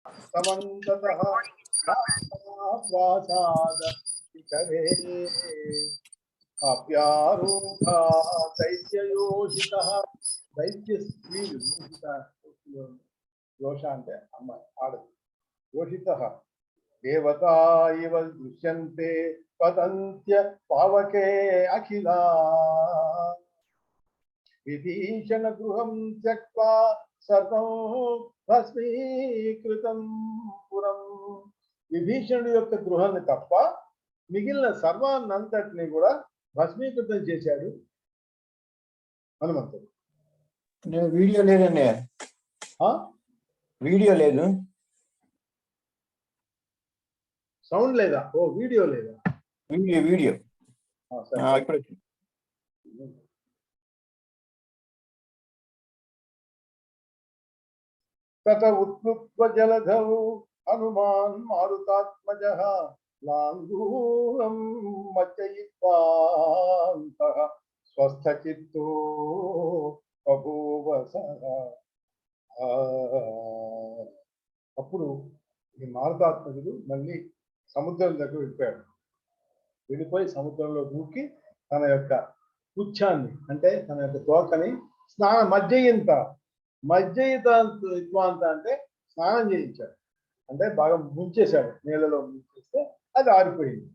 समन्ततः प्रासाद शिखरे अप्यारूढा दैत्ययोषितः दैत्य स्त्री योषित योष అంటే అమ్మాయి ఆడది योषितः देवता इव दृश्यन्ते पतन्त्य पावके अखिला विभीषण गृहं त्यक्त्वा सर्वं भस्मीकृतं पुरं విభీషణుడి యొక్క గృహాన్ని తప్ప మిగిలిన సర్వాన్నంతటిని కూడా భస్మీకృతం చేశాడు హనుమంతుడు. వీడియో లేదండి, వీడియో లేదు, సౌండ్ లేదా? ఓ వీడియో లేదా? వీడియో तत उत्प्लुत्व जलधौ हनुमान् मारुतात्मजः लाङ्गूरं मज्जयित्वान्तः स्वस्थचित्तो बभूव सः. అప్పుడు ఈ మారుతాత్మజుడు మళ్ళీ సముద్రం దగ్గర వెళ్ళిపోయాడు. వెళ్ళిపోయి సముద్రంలో దూకి తన యొక్క పుచ్ఛాన్ని అంటే తన యొక్క తోకని మజ్జయిత్వాంత అంటే స్నానం చేయించాడు. అంటే బాగా ముంచేశాడు, నీళ్ళలో ముంచేస్తే అది ఆరిపోయింది.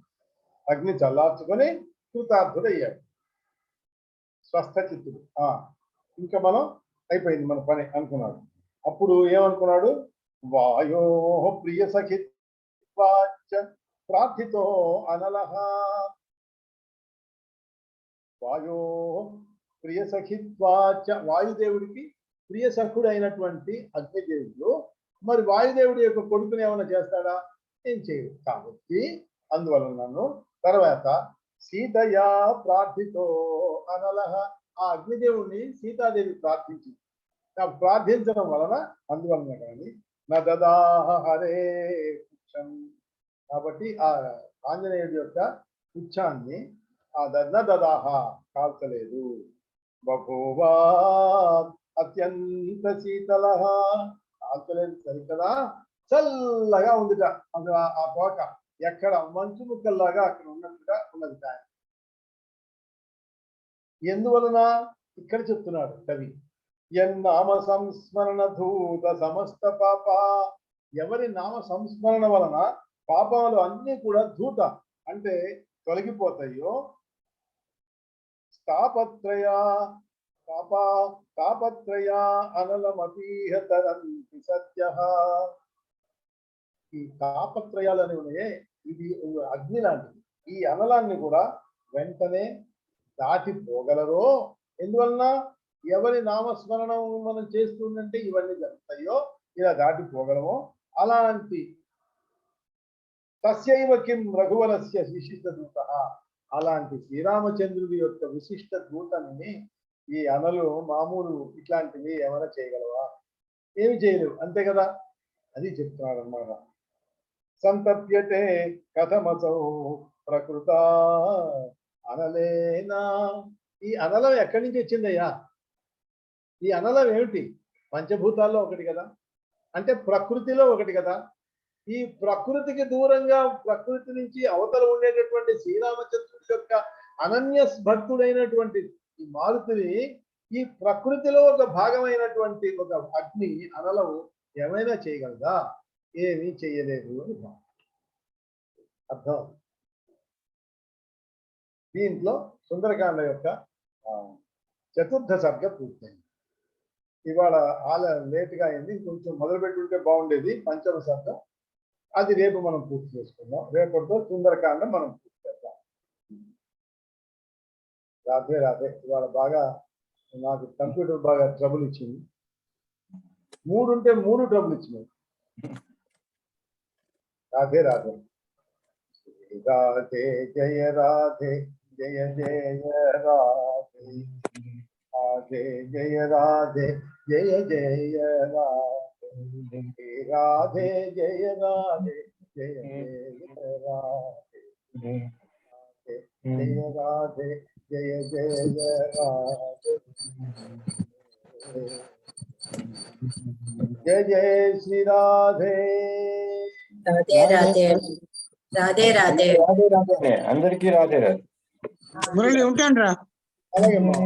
అగ్ని చల్లార్చుకొని కృతార్థుడయ్యాడు, స్వస్థచిత్తుడు. ఇంకా మనం అయిపోయింది మన పని అనుకున్నాడు. అప్పుడు ఏమనుకున్నాడు? వాయో ప్రియ సఖిత్వాచ ప్రార్థితో అనలహ. వాయో ప్రియ సఖిత్వాచ, వాయుదేవుడికి ప్రియ సఖుడు అయినటువంటి అగ్నిదేవుడు మరి వాయుదేవుడి యొక్క కొడుకుని ఏమైనా చేస్తాడా? ఏం చేయడు. కాబట్టి అందువలన నన్ను తర్వాత సీతయా ప్రార్థితో అనలహ, ఆ అగ్నిదేవుడిని సీతాదేవి ప్రార్థించింది. ప్రార్థించడం వలన అందువలన కానీ నదాహ హరే పుచ్చం, కాబట్టి ఆ ఆంజనేయుడి యొక్క పుచ్ఛాన్ని ఆ నదాహ కాల్చలేదు. బభూవా అత్యంత శీతల, కాల్చలేదు సరికదా, చల్లగా ఉందిట. అందులో ఆ తోక ఎక్కడ మంచు ముక్కల్లాగా అక్కడ ఉన్నట్టుగా ఉన్నది. ఎందువలన ఇక్కడ చెప్తున్నాడు కవి, ఎన్నామ సంస్మరణ ధూత సమస్త పాప, ఎవరి నామ సంస్మరణ వలన పాపాలు అన్నీ కూడా ధూత అంటే తొలగిపోతాయో, తాపత్రయ అనలమపీహ తరంతి సత్యః. ఈ తాపత్రయాలు అనేవి ఇది అగ్ని లాంటిది. ఈ అనలాన్ని కూడా వెంటనే దాటిపోగలరో. ఎందువలన? ఎవరి నామస్మరణం మనం చేస్తుందంటే ఇవన్నీ జరుగుతాయో, ఇలా దాటిపోగలమో. అలాంటి తస్యైవ కిం రఘువరస్య విశిష్ట దూత, అలాంటి శ్రీరామచంద్రుడి యొక్క విశిష్ట దూతని ఈ అనలు మామూలు ఇట్లాంటివి ఏమైనా చేయగలవా? ఏమి చేయలేవు, అంతే కదా. అది చెప్తున్నాడు అన్నమాట. సంతప్యతే కథమసౌ ప్రకృత అనలేనా. ఈ అనలం ఎక్కడి నుంచి వచ్చిందయ్యా? ఈ అనలం ఏమిటి? పంచభూతాల్లో ఒకటి కదా, అంటే ప్రకృతిలో ఒకటి కదా. ఈ ప్రకృతికి దూరంగా ప్రకృతి నుంచి అవతల ఉండేటటువంటి శ్రీరామచంద్రుడి యొక్క అనన్య భక్తుడైనటువంటి ఈ మారుతిని ఈ ప్రకృతిలో ఒక భాగమైనటువంటి ఒక అగ్ని అనలం ఏమైనా చేయగలదా? ఏమీ చేయలేదు అని అర్థం. దీంట్లో సుందరకాండ యొక్క చతుర్థ సర్గ పూర్తయింది. ఇవాళ లేటుగా అయింది, కొంచెం మొదలు పెట్టుకుంటే బాగుండేది. పంచమ సర్గ అది రేపు మనం పూర్తి చేసుకుందాం. రేపటితో సుందరకాండ మనం పూర్తి చేద్దాం. రాధే రాధే. ఇవాళ బాగా నాకు కంప్యూటర్ బాగా ట్రబుల్ ఇచ్చింది. 3 ఉంటే 3 ట్రబుల్ ఇచ్చినాయి. రాధే రాధే. రాధే జయ రాధే జయ జయ రాధే, రాధే జయ రాధే జయ జయ రాధే, రాధే జయ రాధే జయ జయ రాధే, జయ రాధే జయ జయ రాధే. జయ జయ శ్రీ రాధే. రాధే రాధే రాధే రాధే. రాధే రాధే అందరికీ రాధే రాధే. మురళి ఉంటాను రా. అలాగే అమ్మా.